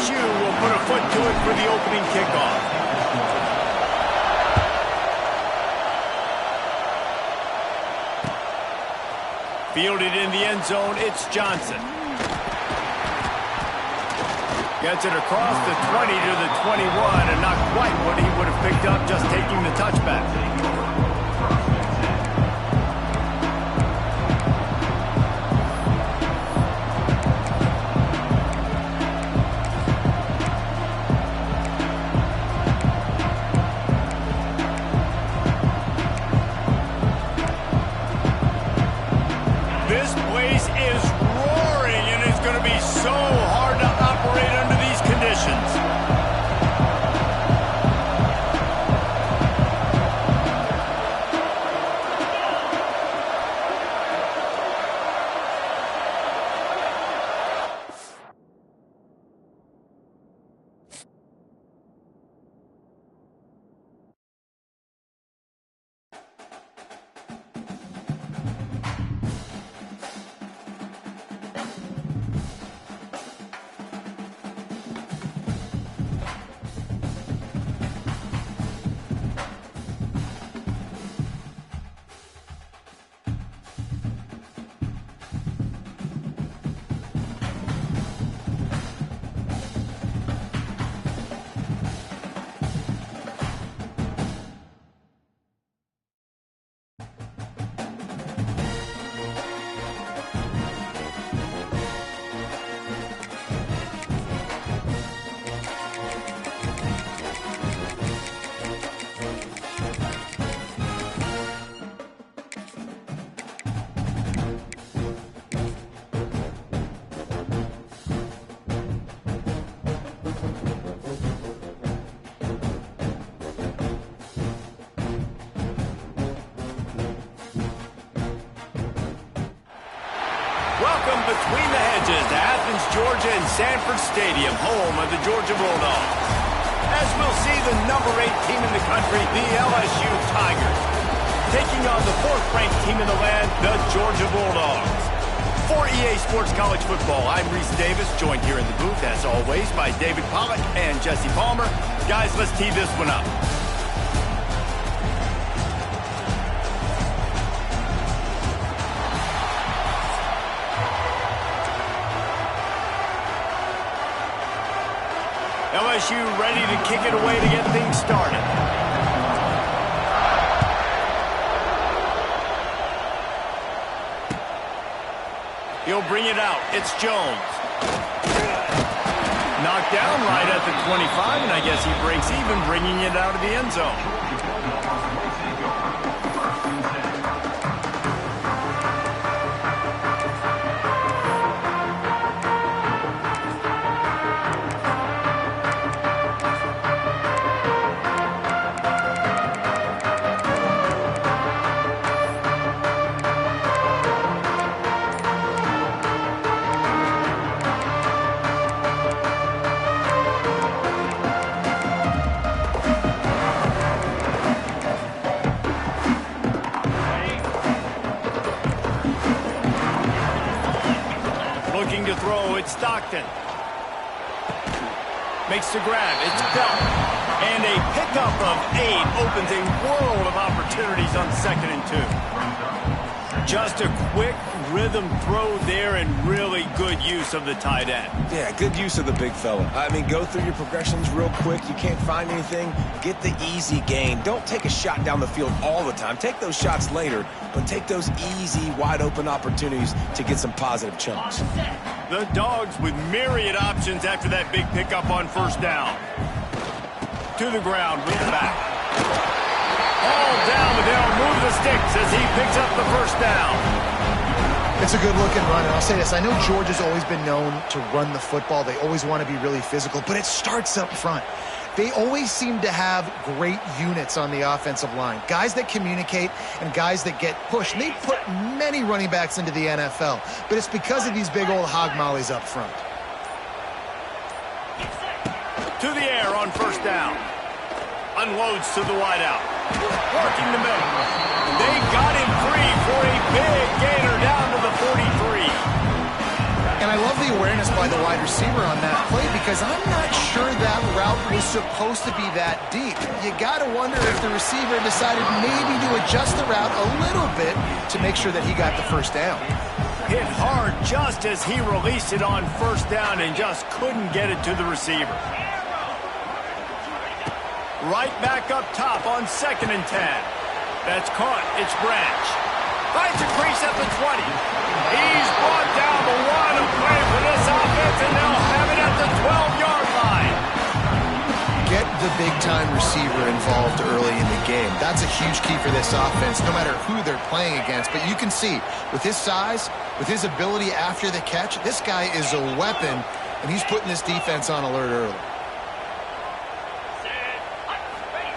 LSU will put a foot to it for the opening kickoff. Fielded in the end zone, it's Johnson. Gets it across the 20 to the 21, and not quite what he would have picked up just taking the touchback. This place is roaring, and it's going to be so hard to operate under these conditions. Welcome between the hedges to Athens, Georgia and Sanford Stadium, home of the Georgia Bulldogs. As we'll see, the number 8 team in the country, the LSU Tigers, taking on the 4th-ranked team in the land, the Georgia Bulldogs. For EA Sports College Football, I'm Reese Davis, joined here in the booth, as always, by David Pollack and Jesse Palmer. Guys, let's tee this one up. LSU ready to kick it away to get things started. He'll bring it out. It's Jones. Knocked down right at the 25, and I guess he breaks even, bringing it out of the end zone. Looking to throw, it's Stockton. Makes the grab, it's Belt. And a pickup of 8 opens a world of opportunities on 2nd and 2. Just a quick rhythm throw there and really good use of the tight end. Yeah, good use of the big fella. I mean, go through your progressions real quick. You can't find anything, get the easy gain. Don't take a shot down the field all the time. Take those shots later, but take those easy, wide-open opportunities to get some positive chunks. The Dogs with myriad options after that big pickup on 1st down. To the ground with the back. All down, but they'll move the sticks as he picks up the 1st down. It's a good-looking run, and I'll say this. I know Georgia's always been known to run the football. They always want to be really physical, but it starts up front. They always seem to have great units on the offensive line. Guys that communicate and guys that get pushed. And they put many running backs into the NFL, but it's because of these big old hog mollies up front. To the air on 1st down. Unloads to the wideout. Working the middle. They got him free for a big gainer down to the 43. And I love the awareness by the wide receiver on that play because I'm not sure that route was supposed to be that deep. You got to wonder if the receiver decided maybe to adjust the route a little bit to make sure that he got the first down. Hit hard just as he released it on first down and just couldn't get it to the receiver. Right back up top on 2nd and 10. That's caught. It's Branch. Finds a crease at the 20. He's brought down, but what a play for this offense, and they'll have it at the 12-yard line. Get the big-time receiver involved early in the game. That's a huge key for this offense, no matter who they're playing against. But you can see, with his size, with his ability after the catch, this guy is a weapon, and he's putting this defense on alert early.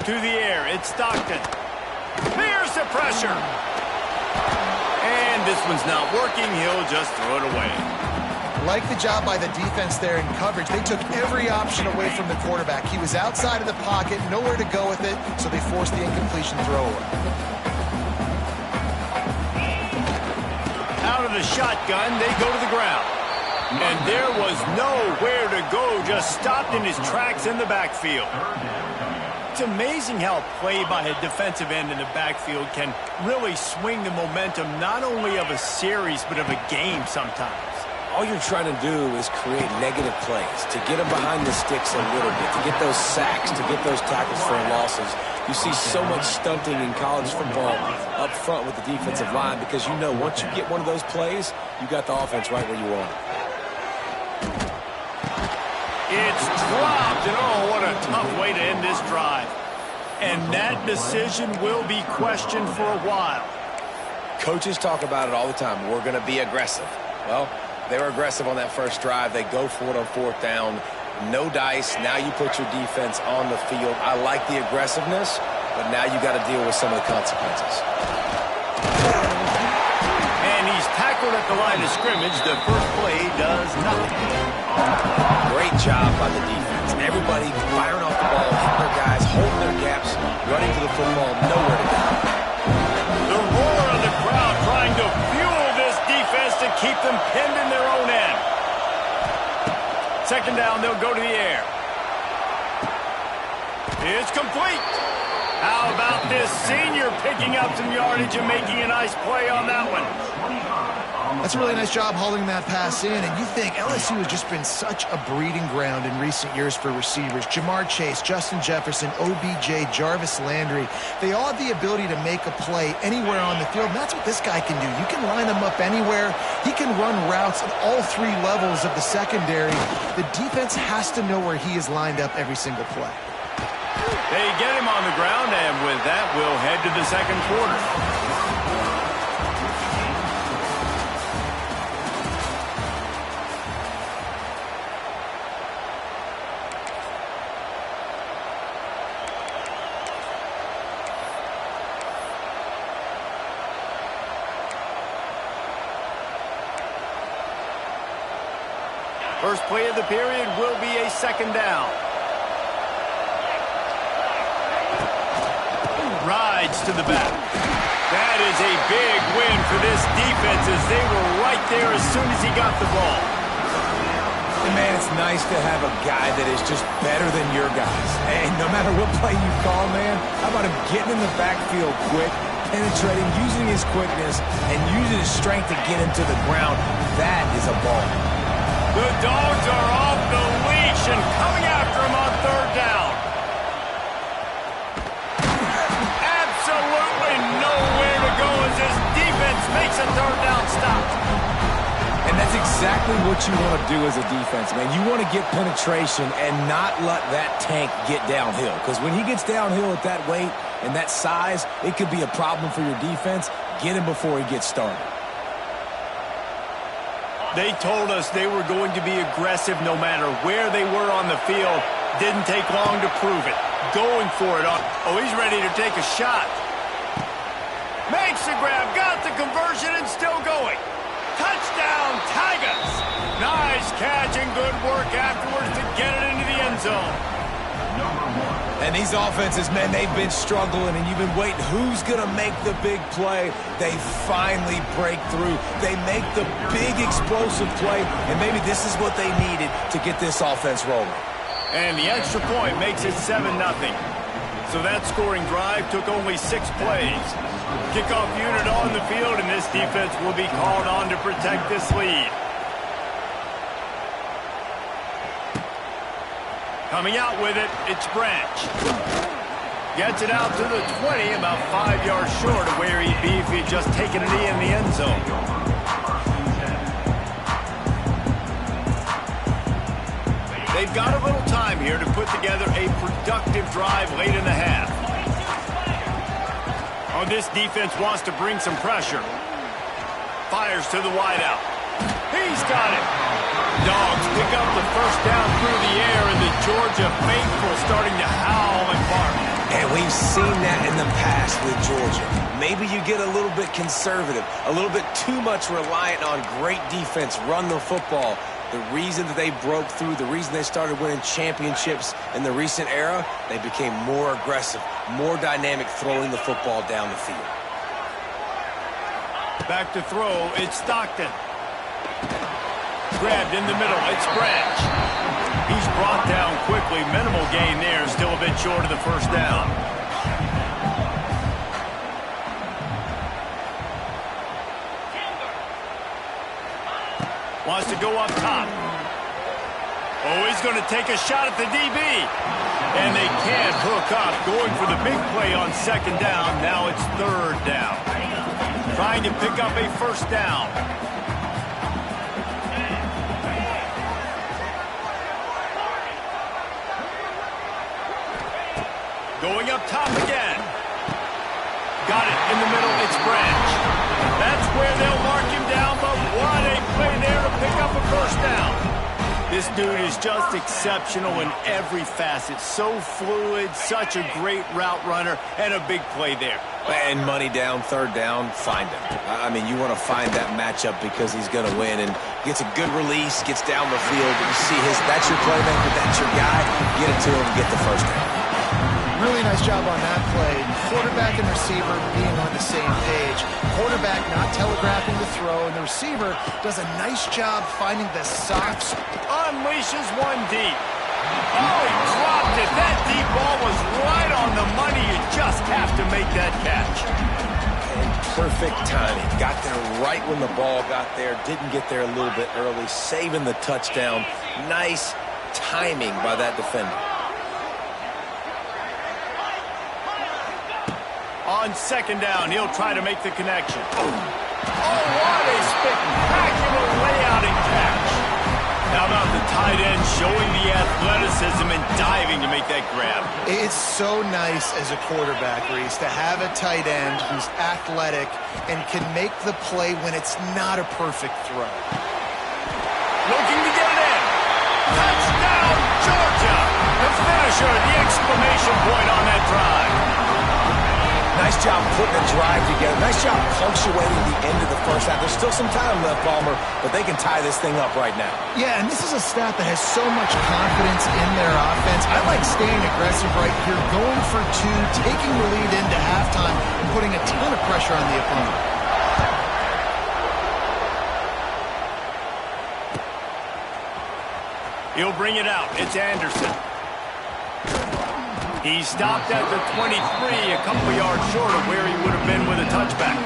To the air, it's Stockton. Here's the pressure. And this one's not working. He'll just throw it away. Like the job by the defense there in coverage. They took every option away from the quarterback. He was outside of the pocket, nowhere to go with it, so they forced the incompletion throwaway. Out of the shotgun, they go to the ground. And there was nowhere to go, just stopped in his tracks in the backfield. It's amazing how a play by a defensive end in the backfield can really swing the momentum not only of a series but of a game sometimes. All you're trying to do is create negative plays, to get them behind the sticks a little bit, to get those sacks, to get those tackles for losses. You see so much stunting in college football up front with the defensive line because you know once you get one of those plays, you got the offense right where you want it. It's dropped, and oh, what a tough way to end this drive. And that decision will be questioned for a while. Coaches talk about it all the time. We're going to be aggressive. Well, they were aggressive on that first drive. They go for it on 4th down. No dice. Now you put your defense on the field. I like the aggressiveness, but now you got to deal with some of the consequences. And he's tackled at the line of scrimmage. The first play does nothing. Great job by the defense. Everybody firing off the ball, hitting their guys, holding their gaps, running to the football, nowhere to go. The roar of the crowd trying to fuel this defense to keep them pinned in their own end. 2nd down, they'll go to the air. It's complete. How about this senior picking up some yardage and making a nice play on that one? That's a really nice job holding that pass in, and you think LSU has just been such a breeding ground in recent years for receivers. Jamar Chase, Justin Jefferson, OBJ, Jarvis Landry, they all have the ability to make a play anywhere on the field, and that's what this guy can do. You can line him up anywhere. He can run routes at all 3 levels of the secondary. The defense has to know where he is lined up every single play. They get him on the ground, and with that, we'll head to the 2nd quarter. First play of the period will be a 2nd down. Rides to the back. That is a big win for this defense as they were right there as soon as he got the ball. And man, it's nice to have a guy that is just better than your guys. And no matter what play you call, man, how about him getting in the backfield quick, penetrating, using his quickness, and using his strength to get him to the ground. That is a ball. The Dogs are off the leash and coming after him on 3rd down. Absolutely nowhere to go as this defense makes a 3rd down stop. And that's exactly what you want to do as a defense, man. You want to get penetration and not let that tank get downhill. Because when he gets downhill at that weight and that size, it could be a problem for your defense. Get him before he gets started. They told us they were going to be aggressive no matter where they were on the field. Didn't take long to prove it. Going for it. Oh, he's ready to take a shot. Makes the grab, got the conversion, and still going. Touchdown, Tigers! Nice catch and good work afterwards to get it into the end zone. And these offenses, man, they've been struggling, and you've been waiting. Who's going to make the big play? They finally break through. They make the big explosive play, and maybe this is what they needed to get this offense rolling. And the extra point makes it 7-0. So that scoring drive took only 6 plays. Kickoff unit on the field, and this defense will be called on to protect this lead. Coming out with it, it's Branch. Gets it out to the 20, about 5 yards short of where he'd be if he'd just taken a knee in the end zone. They've got a little time here to put together a productive drive late in the half. Oh, this defense wants to bring some pressure. Fires to the wideout. He's got it. Dogs pick up the first down through the air, and the Georgia faithful starting to howl and bark. And we've seen that in the past with Georgia. Maybe you get a little bit conservative, a little bit too much reliant on great defense, run the football. The reason that they broke through, the reason they started winning championships in the recent era, they became more aggressive, more dynamic throwing the football down the field. Back to throw, it's Stockton. Grabbed in the middle, it's Branch. He's brought down quickly. Minimal gain there, still a bit short of the first down. Wants to go up top. Oh, he's going to take a shot at the DB. And they can't hook up. Going for the big play on second down. Now it's third down. Trying to pick up a first down. Going up top again. Got it in the middle. It's Branch. That's where they'll mark him down, but what a play there to pick up a first down. This dude is just exceptional in every facet. So fluid, such a great route runner, and a big play there. And money down, third down, find him. I mean, you want to find that matchup because he's going to win, and gets a good release, gets down the field. You see that's your playmaker, that's your guy. Get it to him, get the first down. Really nice job on that play. Quarterback and receiver being on the same page. Quarterback not telegraphing the throw, and the receiver does a nice job finding the soft spot. Unleashes one deep. Oh, he dropped it. That deep ball was right on the money. You just have to make that catch. And perfect timing. Got there right when the ball got there. Didn't get there a little bit early. Saving the touchdown. Nice timing by that defender. On second down, he'll try to make the connection. Oh, what a spectacular layout and catch. How about the tight end showing the athleticism and diving to make that grab? It's so nice as a quarterback, Reese, to have a tight end who's athletic and can make the play when it's not a perfect throw. Looking to get it in. Touchdown, Georgia. The finisher, the exclamation point on that drive. Nice job putting a drive together. Nice job punctuating the end of the first half. There's still some time left, Palmer, but they can tie this thing up right now. Yeah, and this is a staff that has so much confidence in their offense. I like staying aggressive right here, going for two, taking the lead into halftime, and putting a ton of pressure on the opponent. He'll bring it out. It's Anderson. He stopped at the 23, a couple yards short of where he would have been with a touchback.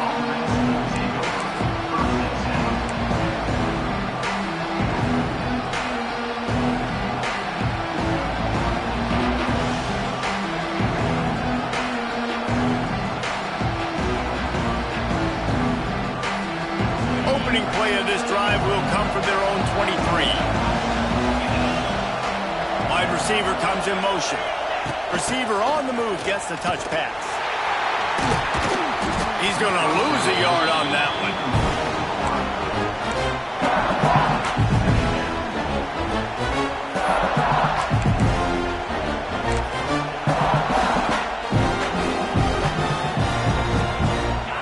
Opening play of this drive will come from their own 23. Wide receiver comes in motion. Receiver on the move gets the touch pass. He's going to lose a yard on that one.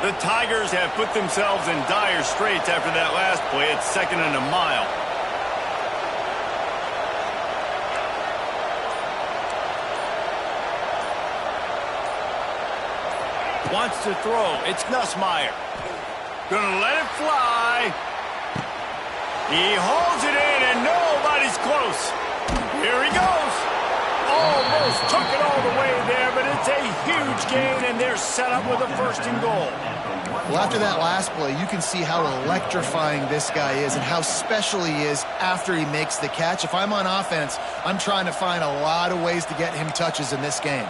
The Tigers have put themselves in dire straits after that last play. It's 2nd and a mile. Wants to throw. It's Nussmeier. Gonna let it fly. He holds it in, and nobody's close. Here he goes. Almost took it all the way there, but it's a huge gain, and they're set up with a 1st and goal. Well, after that last play, you can see how electrifying this guy is and how special he is after he makes the catch. If I'm on offense, I'm trying to find a lot of ways to get him touches in this game.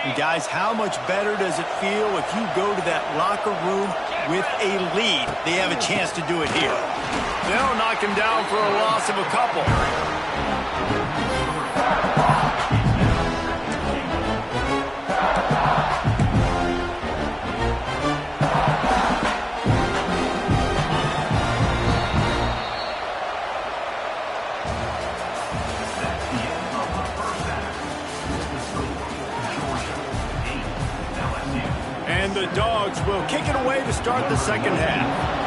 And guys, how much better does it feel if you go to that locker room with a lead? They have a chance to do it here. They'll knock him down for a loss of a couple. And the Dogs will kick it away to start the second half.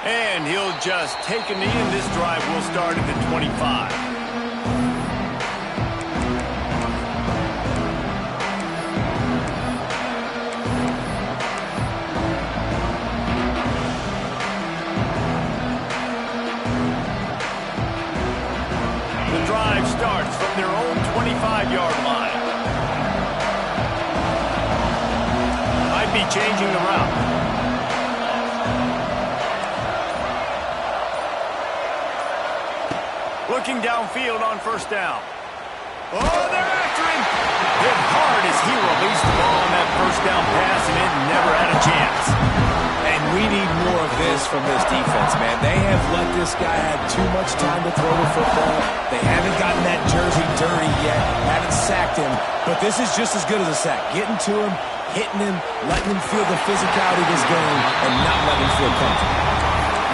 And he'll just take a knee, and this drive will start at the 25. The drive starts from their own 25-yard line. Might be changing the route. Looking downfield on 1st down. Oh, they're after him. Hit hard as he released the ball on that 1st down pass, and it never had a chance. And we need more of this from this defense, man. They have let this guy have too much time to throw the football. They haven't gotten that jersey dirty yet, haven't sacked him. But this is just as good as a sack. Getting to him, hitting him, letting him feel the physicality of this game, and not letting him feel comfortable.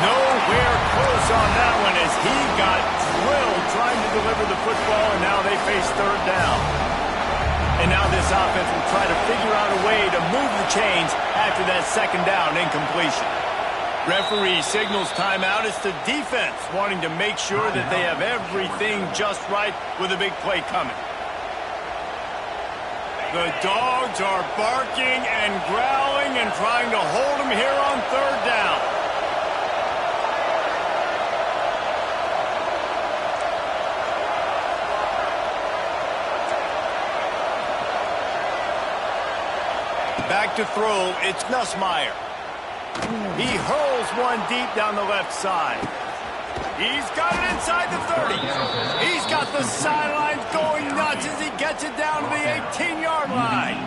Nowhere close on that one as he got drilled trying to deliver the football, and now they face 3rd down. And now this offense will try to figure out a way to move the chains after that 2nd down incompletion. Referee signals timeout. It's the defense wanting to make sure that they have everything just right with a big play coming. The Dogs are barking and growling and trying to hold him here on 3rd down. Back to throw, it's Nussmeier. He hurls one deep down the left side. He's got it inside the 30. He's got the sidelines going nuts as he gets it down to the 18-yard line.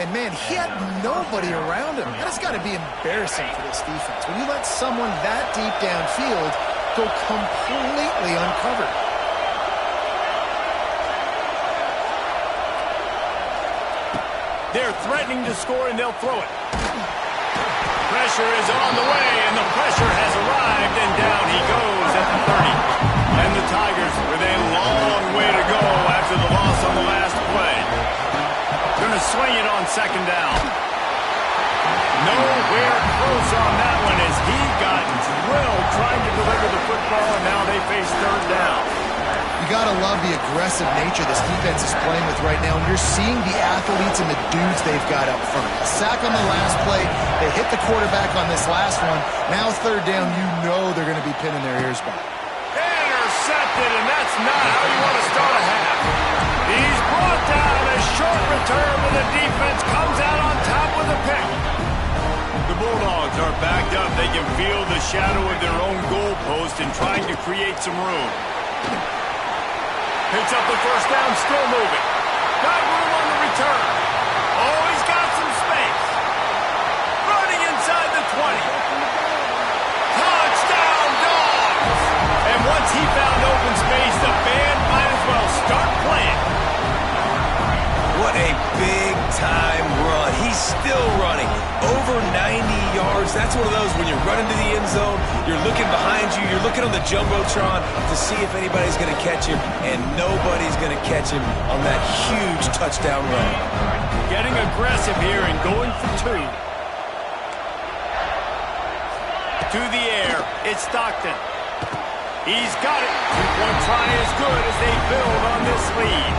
And, man, he had nobody around him. That's got to be embarrassing for this defense. When you let someone that deep downfield go completely uncovered. They're threatening to score, and they'll throw it. Pressure is on the way, and the pressure has arrived, and down he goes at the 30. And the Tigers with a long way to go after the loss on the last play. Going to swing it on 2nd down. Nowhere close on that one as he got drilled trying to deliver the football, and now they face 3rd down. You got to love the aggressive nature this defense is playing with right now, and you're seeing the athletes and the dudes they've got up front. A sack on the last play. They hit the quarterback on this last one. Now 3rd down, you know they're going to be pinning their ears back. Intercepted, and that's not how you want to start a half. He's brought down a short return, but the defense comes out on top with a pick. The Bulldogs are backed up. They can feel the shadow of their own goalpost and trying to create some room. Picks up the 1st down, still moving. Got room on the return. Oh, he's got some space. Running inside the 20. Touchdown, Dogs! And once he found open space, the band might as well start playing. What a big-time run. He's still running. Over 90 yards. That's one of those when you're running to the end zone, you're looking behind you, you're looking on the Jumbotron to see if anybody's going to catch him, and nobody's going to catch him on that huge touchdown run. Getting aggressive here and going for 2. to the air. It's Stockton. He's got it. Two-point try is good as they build on this lead.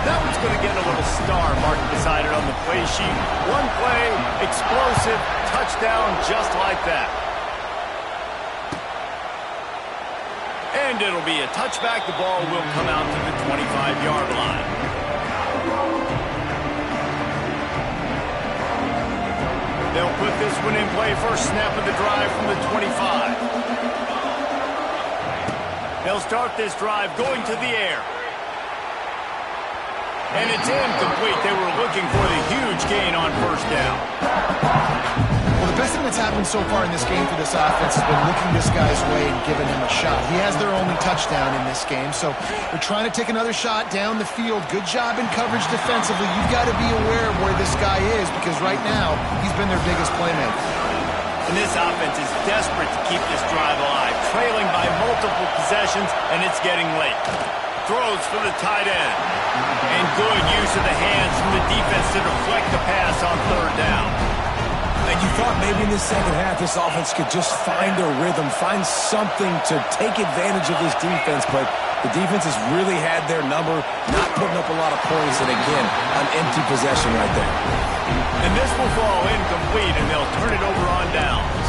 That one's going to get a little star marked beside it on the play sheet. One play, explosive, touchdown just like that. And it'll be a touchback. The ball will come out to the 25-yard line. They'll put this one in play. First snap of the drive from the 25. They'll start this drive going to the air. And it's incomplete. They were looking for the huge gain on first down. Well, the best thing that's happened so far in this game for this offense has been looking this guy's way and giving him a shot. He has their only touchdown in this game, so they're trying to take another shot down the field. Good job in coverage defensively. You've got to be aware of where this guy is because right now he's been their biggest playmaker. And this offense is desperate to keep this drive alive, trailing by multiple possessions, and it's getting late. Throws for the tight end. And good use of the hands from the defense to deflect the pass on third down. And you thought maybe in the second half this offense could just find their rhythm, find something to take advantage of this defense, but the defense has really had their number, not putting up a lot of points, and again, an empty possession right there. And this will fall incomplete, and they'll turn it over on downs.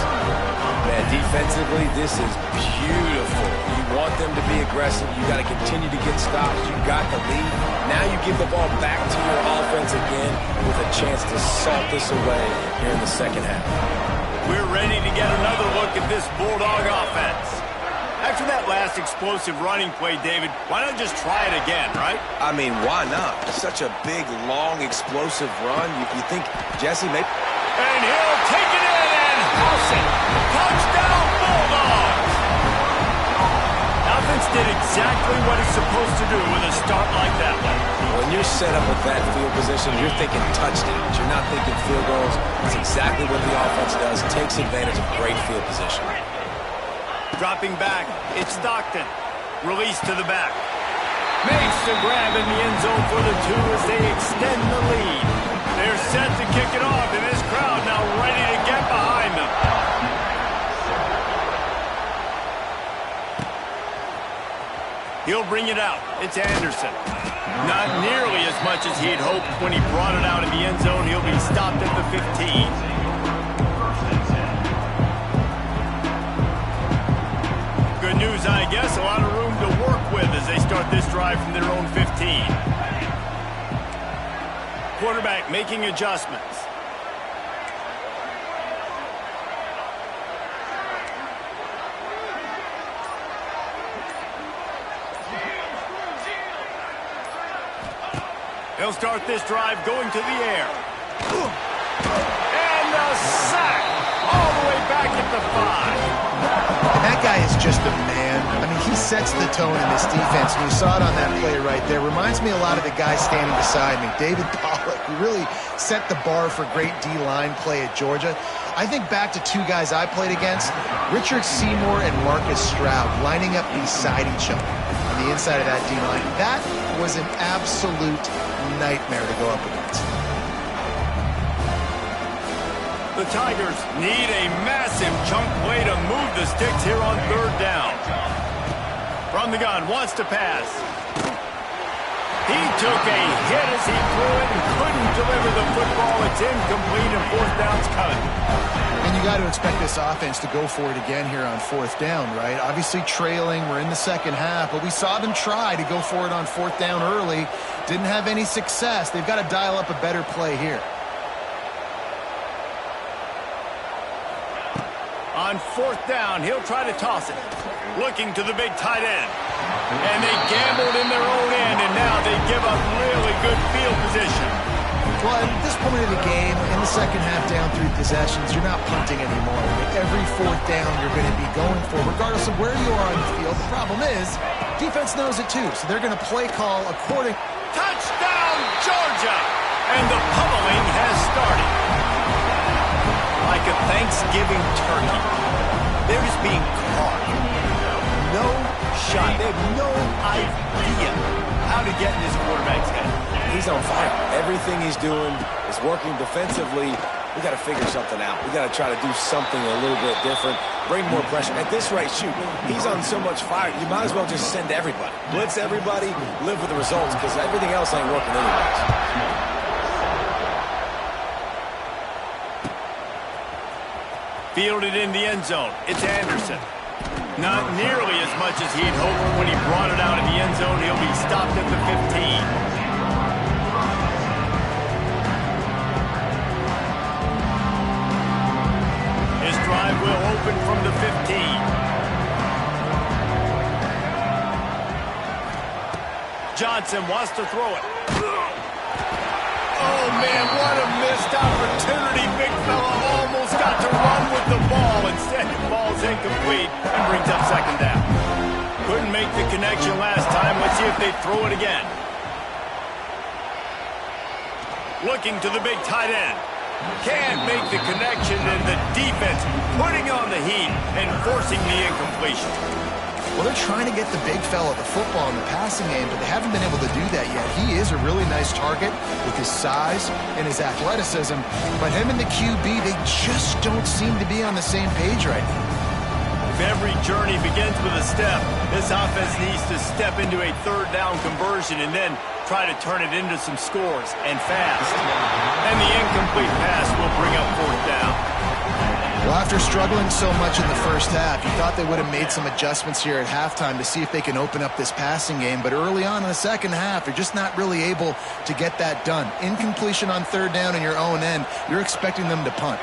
Man, defensively, this is beautiful. You want them to be aggressive. You got to continue to get stops. You got the lead. Now you give the ball back to your offense again with a chance to salt this away here in the second half. We're ready to get another look at this Bulldog offense. After that last explosive running play, David, why not just try it again, right? I mean, why not? Such a big, long, explosive run. You think Jesse may... And he'll take it in and house it. Touchdown, Bulldogs! Offense did exactly what it's supposed to do with a start like that one. When you're set up with that field position, you're thinking touchdowns. You're not thinking field goals. It's exactly what the offense does. Takes advantage of great field position. Dropping back, it's Stockton. Release to the back. Makes the grab in the end zone for the two as they extend the lead. They're set to kick it off, and this crowd now ready to get behind them. He'll bring it out. It's Anderson. Not nearly as much as he had hoped when he brought it out in the end zone. He'll be stopped at the 15. Good news, I guess. A lot of room to work with as they start this drive from their own 15. Quarterback making adjustments. They'll start this drive going to the air. And a sack all the way back at the 5. And that guy is just a man. I mean, he sets the tone in this defense. And you saw it on that play right there. Reminds me a lot of the guy standing beside me, David Pollock, who really set the bar for great D-line play at Georgia. I think back to two guys I played against, Richard Seymour and Marcus Stroud, lining up beside each other on the inside of that D-line. That was an absolute nightmare to go up against. The Tigers need a massive chunk play to move the sticks here on third down. From the gun, wants to pass. He took a hit as he threw it and couldn't deliver the football. It's incomplete and fourth down's coming. And you got to expect this offense to go for it again here on fourth down, right? Obviously trailing, we're in the second half, but we saw them try to go for it on fourth down early. Didn't have any success. They've got to dial up a better play here. On fourth down, he'll try to toss it. Looking to the big tight end. And they gambled in their own end, and now they give up really good field position. Well, at this point of the game, in the second half, down 3 possessions, you're not punting anymore. Every fourth down you're going to be going for, regardless of where you are on the field. The problem is, defense knows it too, so they're going to play call according. Touchdown, Georgia! And the pummeling has started. Like a Thanksgiving turkey. They're just being caught. No shot. They have no idea how to get in this quarterback's head. He's on fire. Everything he's doing is working defensively. we got to figure something out. We got to try to do something a little bit different, bring more pressure. At this rate, shoot, he's on so much fire, you might as well just send everybody. Blitz everybody, live with the results, because everything else ain't working anyways. Fielded in the end zone. It's Anderson. Not nearly as much as he'd hoped. When he brought it out in the end zone, he'll be stopped at the 15. His drive will open from the 15. Johnson wants to throw it. Oh, man, what a missed opportunity. Big fella almost got to run with the ball. Instead, the ball's incomplete and brings up second down. Couldn't make the connection last time. Let's see if they throw it again. Looking to the big tight end. Can't make the connection, and the defense putting on the heat and forcing the incompletion. Well, they're trying to get the big fella the football in the passing game, but they haven't been able to do that yet. He is a really nice target with his size and his athleticism, but him and the QB, they just don't seem to be on the same page right now. If every journey begins with a step, this offense needs to step into a third down conversion and then try to turn it into some scores, and fast. And the incomplete pass will bring up fourth down. Well, after struggling so much in the first half, you thought they would have made some adjustments here at halftime to see if they can open up this passing game. But early on in the second half, they're just not really able to get that done. Incompletion on third down in your own end, you're expecting them to punt.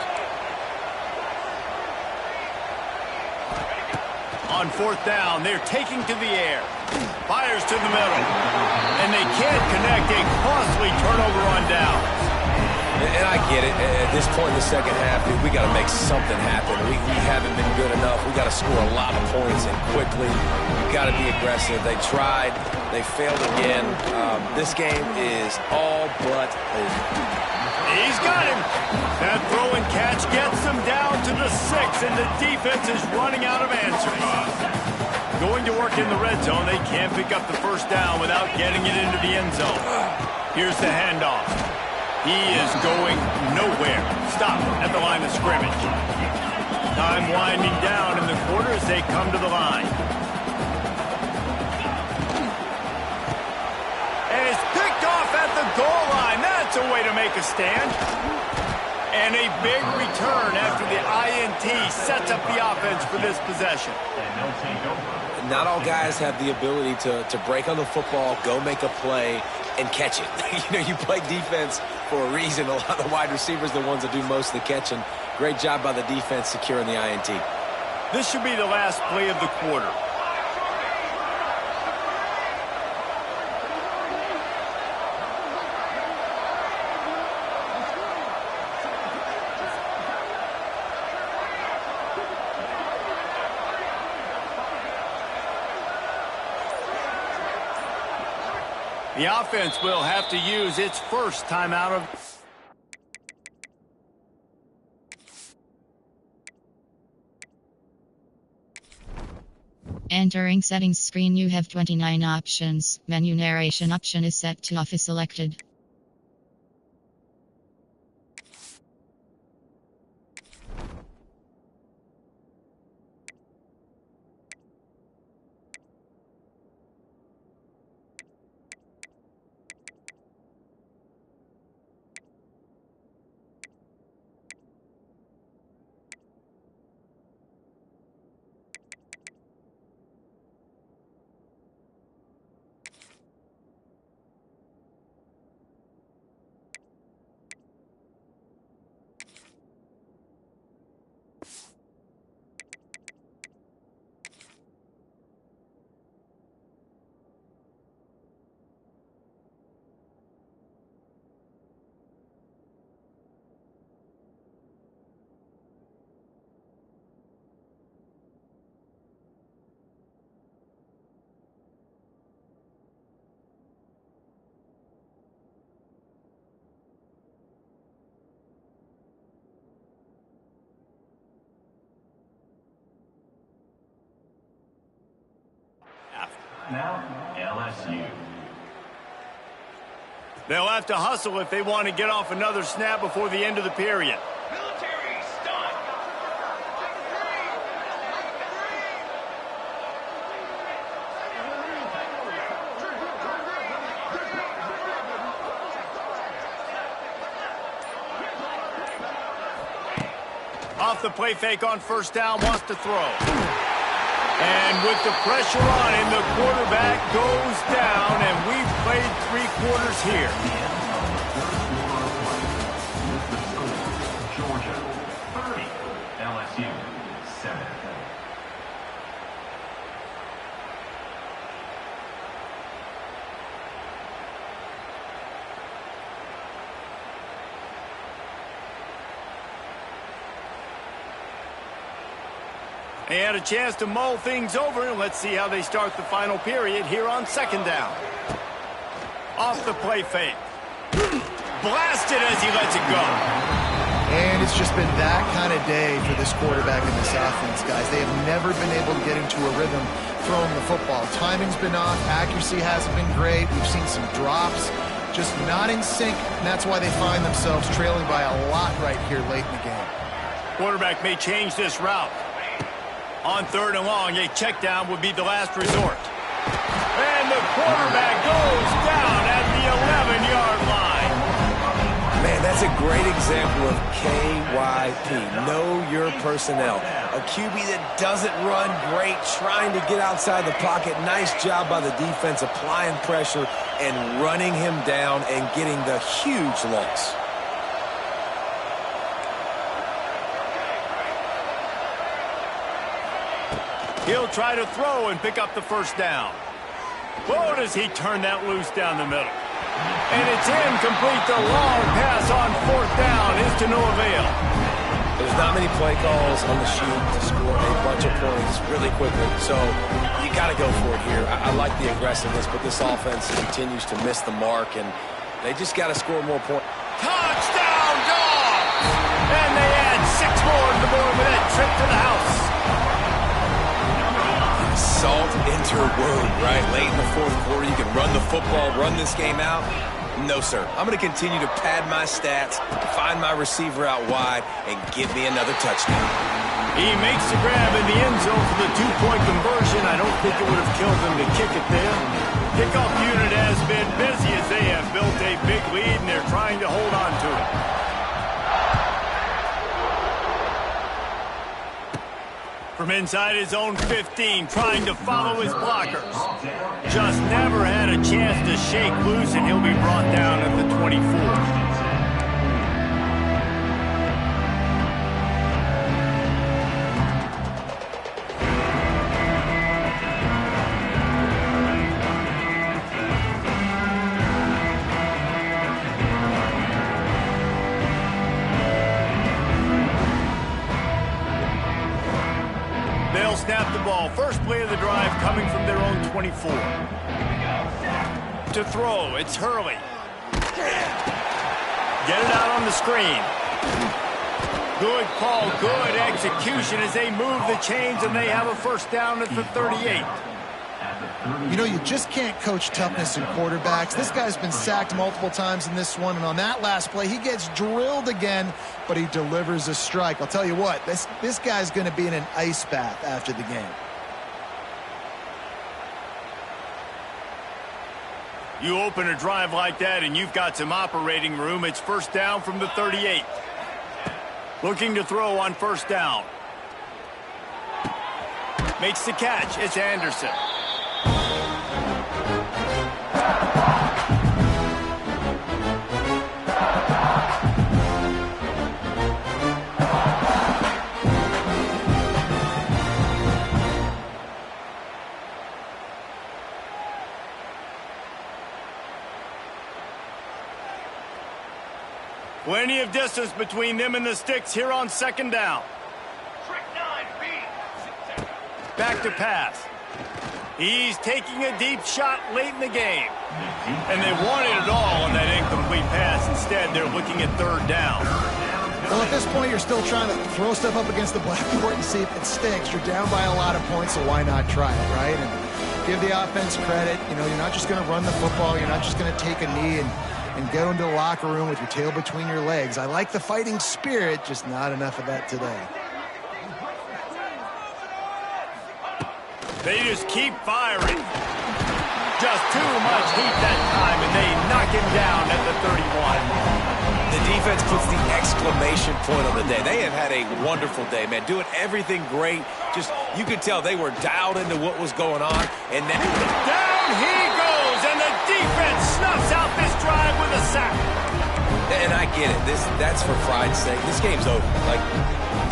On fourth down, they're taking to the air. Fires to the middle. And they can't connect. A costly turnover on down. And I get it. At this point in the second half, dude, we got to make something happen. We haven't been good enough. We got to score a lot of points and quickly. You got to be aggressive. They tried. They failed again. This game is all but over. He's got him. That throw and catch gets them down to the 6, and the defense is running out of answers. Going to work in the red zone, they can't pick up the first down without getting it into the end zone. Here's the handoff. He is going nowhere. Stop at the line of scrimmage. Time winding down in the quarter as they come to the line. And it's picked off at the goal line. That's a way to make a stand. And a big return after the INT sets up the offense for this possession. Not all guys have the ability to break on the football, go make a play, and catch it. You play defense for a reason. A lot of the wide receivers are the ones that do most of the catching. Great job by the defense securing the INT. This should be the last play of the quarter. The offense will have to use its first timeout of... Entering settings screen, you have 29 options. Menu narration option is set to off is selected. Now, LSU. They'll have to hustle if they want to get off another snap before the end of the period. Off the play fake on first down, wants to throw. And with the pressure on him, the quarterback goes down, and we've played 3 quarters here. Georgia 30, LSU 7. They had a chance to mull things over, and let's see how they start the final period here on second down. Off the play fake. Blasted as he lets it go. And it's just been that kind of day for this quarterback in this offense, guys. They have never been able to get into a rhythm throwing the football. Timing's been off. Accuracy hasn't been great. We've seen some drops. Just not in sync, and that's why they find themselves trailing by a lot right here late in the game. Quarterback may change this route. On third and long, a check down would be the last resort. And the quarterback goes down at the 11-yard line. Man, that's a great example of KYP. Know your personnel. A QB that doesn't run great, trying to get outside the pocket. Nice job by the defense applying pressure and running him down and getting the huge loss. He'll try to throw and pick up the first down. Whoa, does he turn that loose down the middle. And it's incomplete. The long pass on fourth down is to no avail. There's not many play calls on the sheet to score a bunch of points really quickly, so you got to go for it here. I like the aggressiveness, but this offense continues to miss the mark, and they just got to score more points. Touchdown, Dogs! And they add 6 more to the board with that trip to the house. Salt into her wound, right? Late in the fourth quarter, you can run the football, run this game out. No, sir. I'm going to continue to pad my stats, find my receiver out wide, and give me another touchdown. He makes the grab in the end zone for the 2-point conversion. I don't think it would have killed him to kick it there. Kickoff unit has been busy as they have built a big lead, and they're trying to hold on to it. From inside his own 15, trying to follow his blockers. Just never had a chance to shake loose, and he'll be brought down at the 24. Snap the ball. First play of the drive coming from their own 24. To throw, it's Hurley. Get it out on the screen. Good call, good execution as they move the chains, and they have a first down at the 38. You know, you just can't coach toughness in quarterbacks. This guy's been sacked multiple times in this one, and on that last play, he gets drilled again, but he delivers a strike. I'll tell you what, this guy's going to be in an ice bath after the game. You open a drive like that, and you've got some operating room. It's first down from the 38. Looking to throw on first down. Makes the catch. It's Anderson. Plenty of distance between them and the sticks here on second down. Back to pass. He's taking a deep shot late in the game. And they wanted it all on that incomplete pass. Instead, they're looking at third down. Well, at this point, you're still trying to throw stuff up against the blackboard and see if it sticks. You're down by a lot of points, so why not try it, right? And give the offense credit. You know, you're not just going to run the football. You're not just going to take a knee and and go into the locker room with your tail between your legs. I like the fighting spirit, just not enough of that today. They just keep firing. Just too much heat that time, and they knock him down at the 31. The defense puts the exclamation point on the day. They have had a wonderful day, man. Doing everything great. Just, you could tell they were dialed into what was going on. And then down he goes, and the defense snuffs out this drive with a sack. And I get it. That's for pride's sake. This game's over. Like,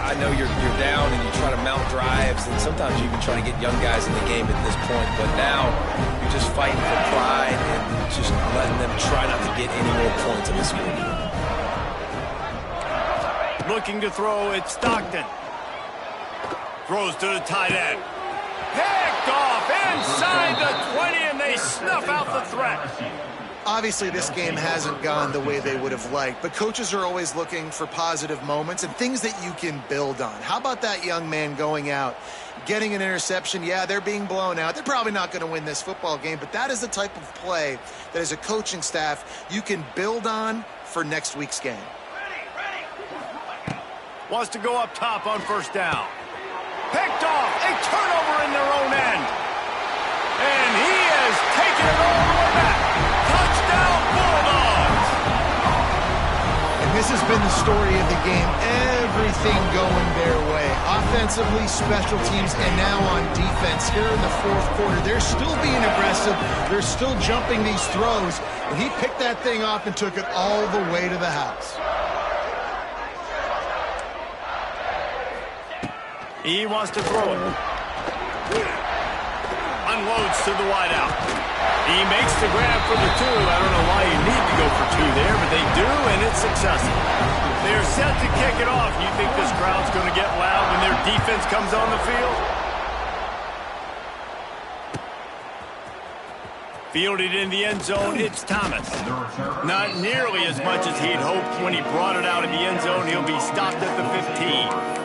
I know you're down and you try to mount drives, and sometimes you even try to get young guys in the game at this point. But now you're just fighting for pride and just letting them try not to get any more points in this game. Looking to throw, it's Stockton. Throws to the tight end. Picked off inside the 20, and they snuff out the threat. Obviously, this game hasn't gone the way they would have liked, but coaches are always looking for positive moments and things that you can build on. How about that young man going out, getting an interception? Yeah, they're being blown out. They're probably not going to win this football game, but that is the type of play that as a coaching staff you can build on for next week's game. Wants to go up top on first down. Picked off. A turnover in their own end. And he has taken it all the way back. Touchdown, Bulldogs. And this has been the story of the game. Everything going their way. Offensively, special teams, and now on defense. Here in the fourth quarter, they're still being aggressive. They're still jumping these throws. And he picked that thing off and took it all the way to the house. He wants to throw it. Unloads to the wideout. He makes the grab for the 2. I don't know why you need to go for 2 there, but they do, and it's successful. They're set to kick it off. You think this crowd's going to get loud when their defense comes on the field? Fielded in the end zone, it's Thomas. Not nearly as much as he'd hoped when he brought it out in the end zone. He'll be stopped at the 15.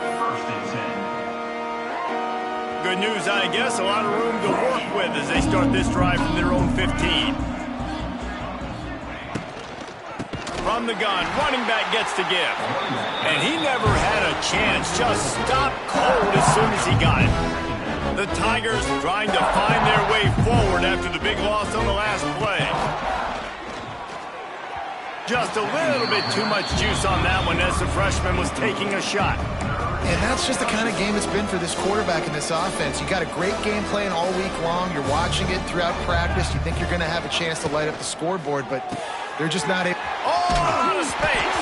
Good news, I guess. A lot of room to work with as they start this drive from their own 15. From the gun, running back gets to give. And he never had a chance. Just stopped cold as soon as he got it. The Tigers trying to find their way forward after the big loss on the last play. Just a little bit too much juice on that one as the freshman was taking a shot. And that's just the kind of game it's been for this quarterback in this offense. You got a great game plan all week long. You're watching it throughout practice. You think you're going to have a chance to light up the scoreboard, but they're just not able. Oh, out of space.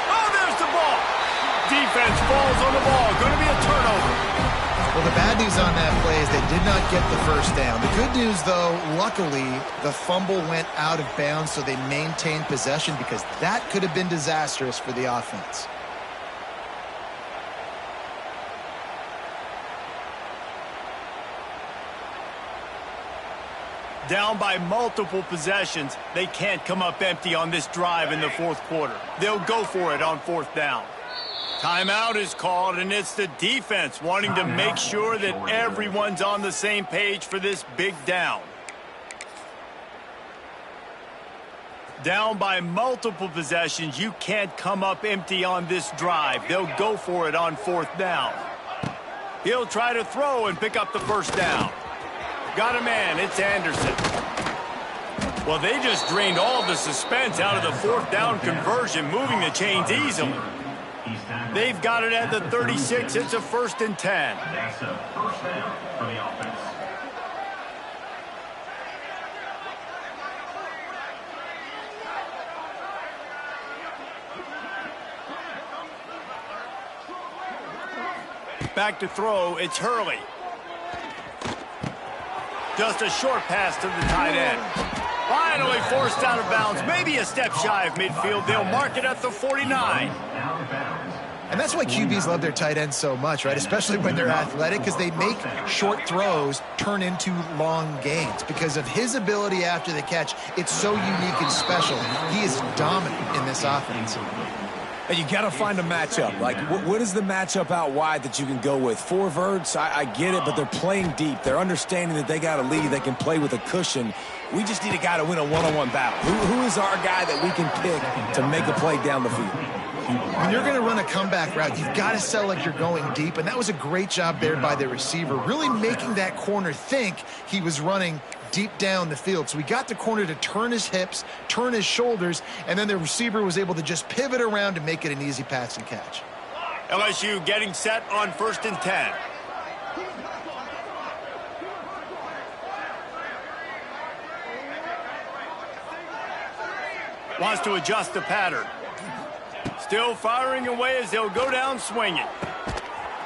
Oh, there's the ball. Defense falls on the ball. Going to be a turnover. Well, the bad news on that play is they did not get the first down. The good news, though, luckily, the fumble went out of bounds, so they maintained possession because that could have been disastrous for the offense. Down by multiple possessions, they can't come up empty on this drive in the fourth quarter. They'll go for it on fourth down. Timeout is called, and it's the defense wanting to make sure that everyone's on the same page for this big down. Down by multiple possessions, you can't come up empty on this drive. They'll go for it on fourth down. He'll try to throw and pick up the first down. Got a man, it's Anderson. Well, they just drained all the suspense out of the fourth down conversion, moving the chains easily. They've got it at the 36. It's a 1st and 10. That's a first down for the offense. Back to throw, it's Hurley. Just a short pass to the tight end. Finally forced out of bounds, maybe a step shy of midfield. They'll mark it at the 49. And that's why QBs love their tight ends so much, right? Especially when they're athletic, because they make short throws turn into long gains. Because of his ability after the catch, it's so unique and special. He is dominant in this offense. And you got to find a matchup. Like, what is the matchup out wide that you can go with? 4 verts, I get it, but they're playing deep. They're understanding that they got a lead. They can play with a cushion. We just need a guy to win a one-on-one battle. Who is our guy that we can pick to make a play down the field? When you're going to run a comeback route, you've got to sell like you're going deep, and that was a great job there by the receiver, really making that corner think he was running deep down the field. So we got the corner to turn his hips, turn his shoulders, and then the receiver was able to just pivot around to make it an easy pass and catch. LSU getting set on 1st and 10. Wants to adjust the pattern. Still firing away as they'll go down swinging.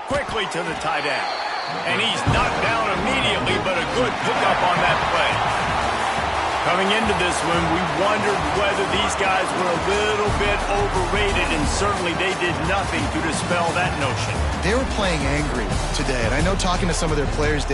Quickly to the tight end. And he's knocked down immediately, but a good pickup on that play. Coming into this one, we wondered whether these guys were a little bit overrated, and certainly they did nothing to dispel that notion. They were playing angry today, and I know talking to some of their players,